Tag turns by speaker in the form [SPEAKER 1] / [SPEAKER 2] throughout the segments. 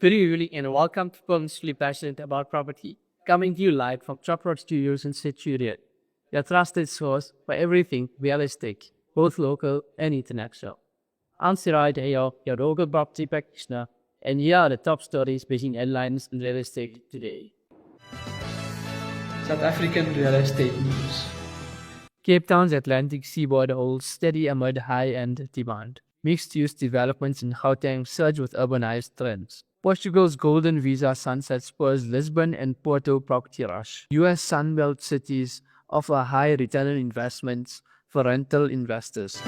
[SPEAKER 1] Good evening and welcome to Purposefully Passionate About Property, coming to you live from Choprop Studios in Siraj, your trusted source for everything real estate, both local and international. I'm Siraj Ayob, your local property practitioner, and here are the top stories making headlines in real estate today. South African real estate news. Cape Town's Atlantic seaboard holds steady amid high-end demand. Mixed-use developments in Gauteng surge with urbanized trends. Portugal's golden visa sunset spurs Lisbon and Porto property rush. U.S. Sunbelt cities offer high return on investments for rental investors.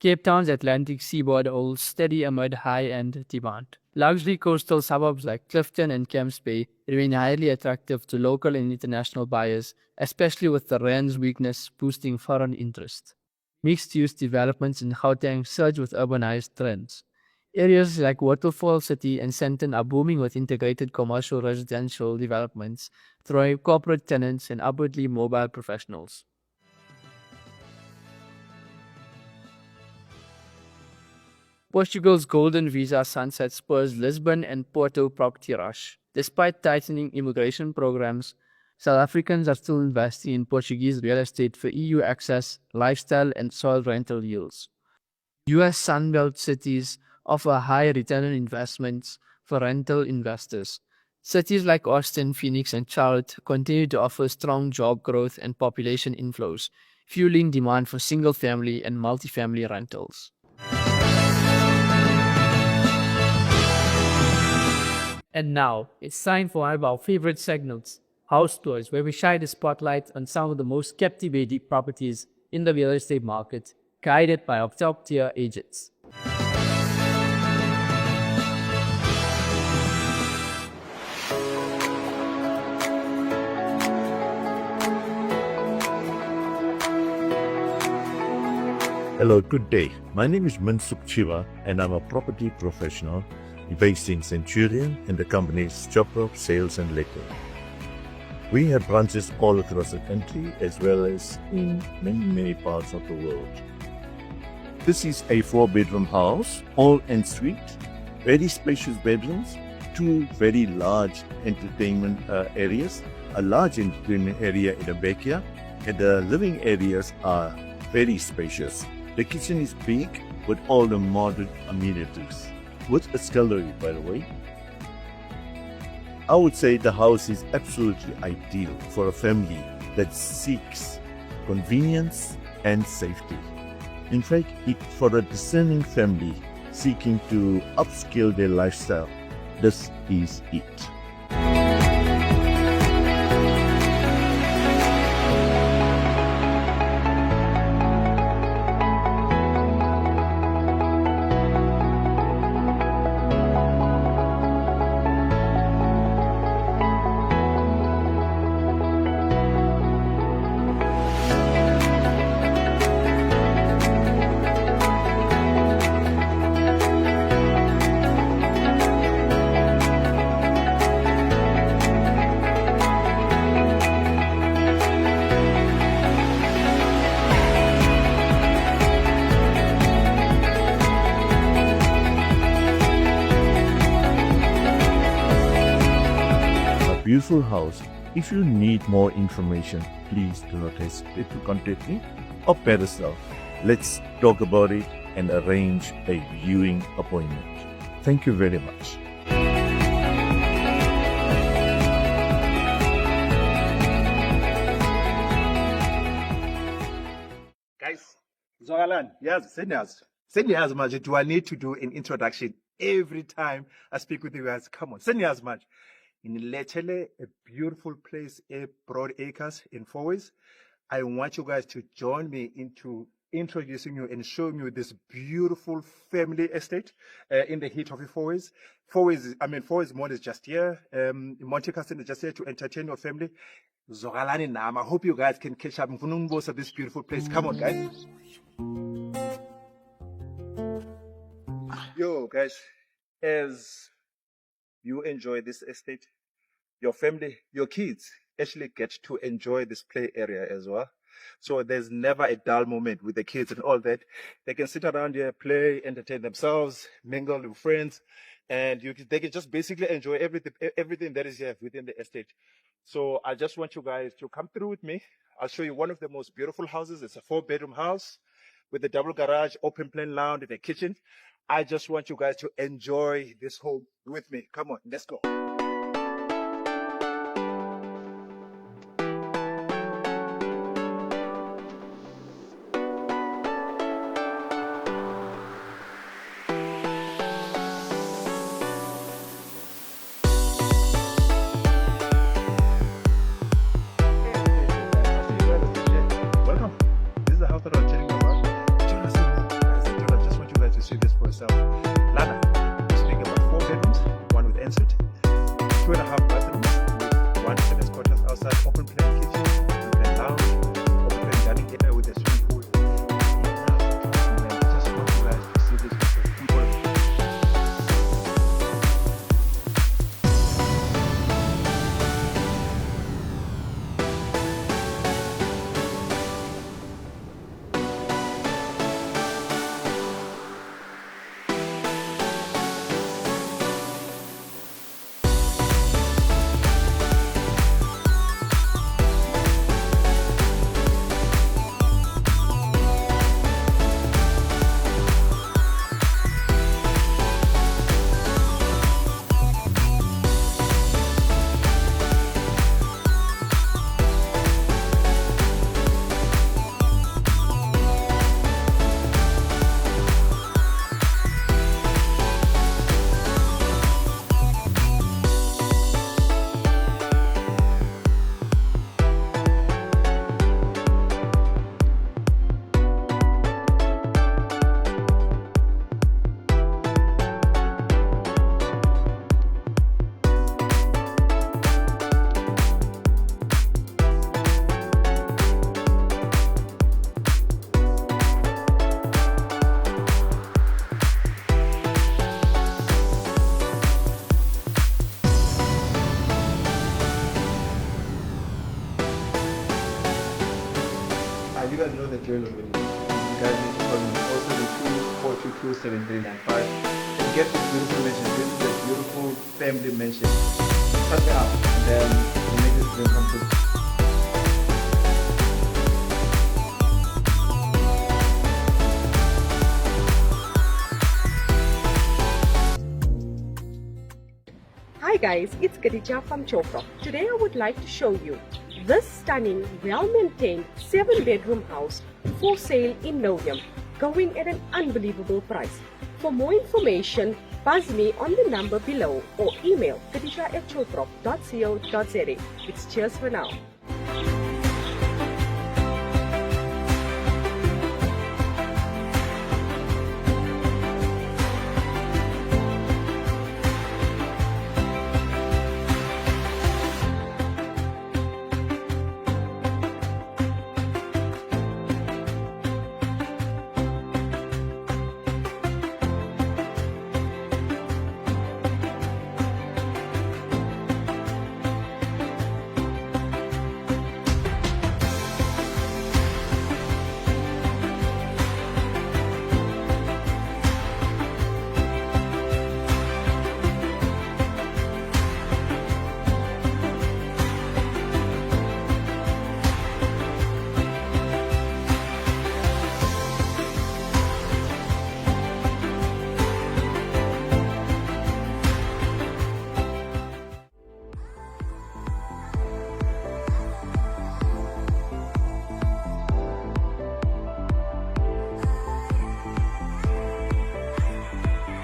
[SPEAKER 1] Cape Town's Atlantic seaboard holds steady amid high-end demand. Luxury coastal suburbs like Clifton and Camps Bay remain highly attractive to local and international buyers, especially with the rand's weakness boosting foreign interest. Mixed-use developments in Gauteng surge with urbanized trends. Areas like Waterfall City and Sandton are booming with integrated commercial residential developments, drawing corporate tenants and upwardly mobile professionals. Portugal's golden visa sunset spurs Lisbon and Porto property rush. Despite tightening immigration programs, South Africans are still investing in Portuguese real estate for EU access, lifestyle, and soil rental yields. U.S. Sunbelt cities offer high return on investments for rental investors. Cities like Austin, Phoenix, and Charlotte continue to offer strong job growth and population inflows, fueling demand for single-family and multifamily rentals. And now, it's time for one of our favorite segments, House Tours, where we shine the spotlight on some of the most captivating properties in the real estate market, guided by our top-tier agents.
[SPEAKER 2] Hello, good day. My name is Mansuk Chiva and I'm a property professional based in Centurion and the company's Choprop Sales and Letting. We have branches all across the country as well as in many parts of the world. This is a 4-bedroom house, all en suite, very spacious bedrooms, 2 very large entertainment areas, a large entertainment area in the backyard, and the living areas are very spacious. The kitchen is big with all the modern amenities, with a scullery, by the way. I would say the house is absolutely ideal for a family that seeks convenience and safety. In fact, for a discerning family seeking to upscale their lifestyle, this is it. Beautiful house. If you need more information, please do not hesitate to contact me or Pedestal. Let's talk about it and arrange a viewing appointment. Thank you very much.
[SPEAKER 3] Guys, Zogalan, yes, send me as much. Do I need to do an introduction every time I speak with you guys? Come on, send me as much. In Letele, a beautiful place, Broad Acres in Fourways. I want you guys to join me into introducing you and showing you this beautiful family estate in the heat of the Fourways. Fourways Mall is just here. Monte Carlo is just here to entertain your family. Zogalani Nam. I hope you guys can catch up of this beautiful place. Come on, guys. Yo, guys, as you enjoy this estate, your family, your kids actually get to enjoy this play area as well. So there's never a dull moment with the kids and all that. They can sit around here, play, entertain themselves, mingle with friends, and they can just basically enjoy everything that is here within the estate. So I just want you guys to come through with me. I'll show you one of the most beautiful houses. It's a 4-bedroom house with a double garage, open plan lounge, and a kitchen. I just want you guys to enjoy this home with me. Come on, let's go. Welcome. This is the house that I was telling you about. I just want you guys to see this for yourself. Lana, speaking about 4 bedrooms, 1 with ensuite, 2.5 bathrooms with 1 tennis quarters outside, open plan kitchen, open plan lounge, open plan dining area with a swimming pool. I just want you guys to see this for yourself. You guys know the drill already. You guys need to call me also the 2427395 and get this beautiful mansion. This is a beautiful family mansion. Cut it out and then we'll make this dream come true.
[SPEAKER 4] Hi guys, it's Khadija from Choprop. Today I would like to show you this stunning, well-maintained 7-bedroom house for sale in Novium, going at an unbelievable price. For more information, buzz me on the number below or email khadija@choprop.co.za. It's cheers for now.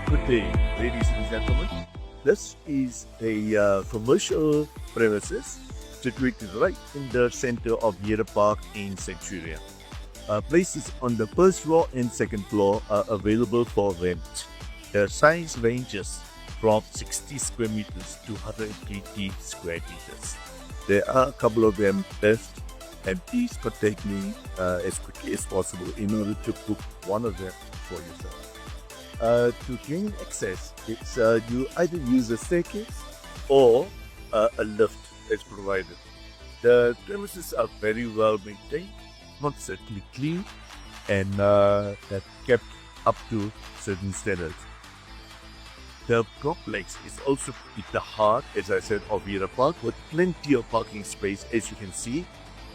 [SPEAKER 2] Good day, ladies and gentlemen. This is a commercial premises situated right in the center of Yera Park in Centurion. Places on the first floor and second floor are available for rent. The size ranges from 60 square meters to 180 square meters. There are a couple of them left, and please contact me as quickly as possible in order to book one of them for yourself. To gain access, it's you either use a staircase or a lift is provided. The premises are very well maintained not certainly clean and that kept up to certain standards. The complex is also at the heart, as I said, of Vera Park, with plenty of parking space, as you can see,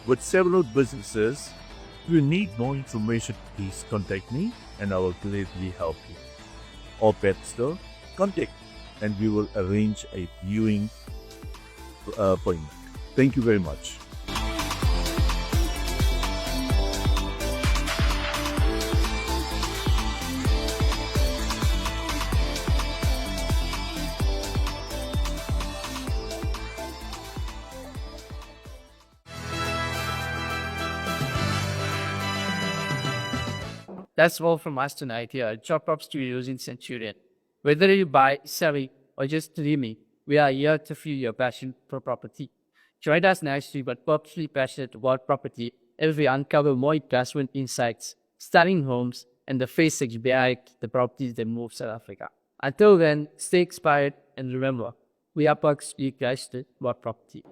[SPEAKER 2] with several businesses. If you need more information, please contact me and I will gladly help you. Or better, contact me and we will arrange a viewing appointment. Thank you very much.
[SPEAKER 1] That's all from us tonight here at Choprop Studios in Centurion. Whether you buy, selling, or just dreaming, we are here to fuel your passion for property. Join us next week at Purposefully Passionate About Property as we uncover more investment insights, starting homes, and the physics behind the properties that move South Africa. Until then, stay inspired and remember, we are Purposefully Passionate About Property.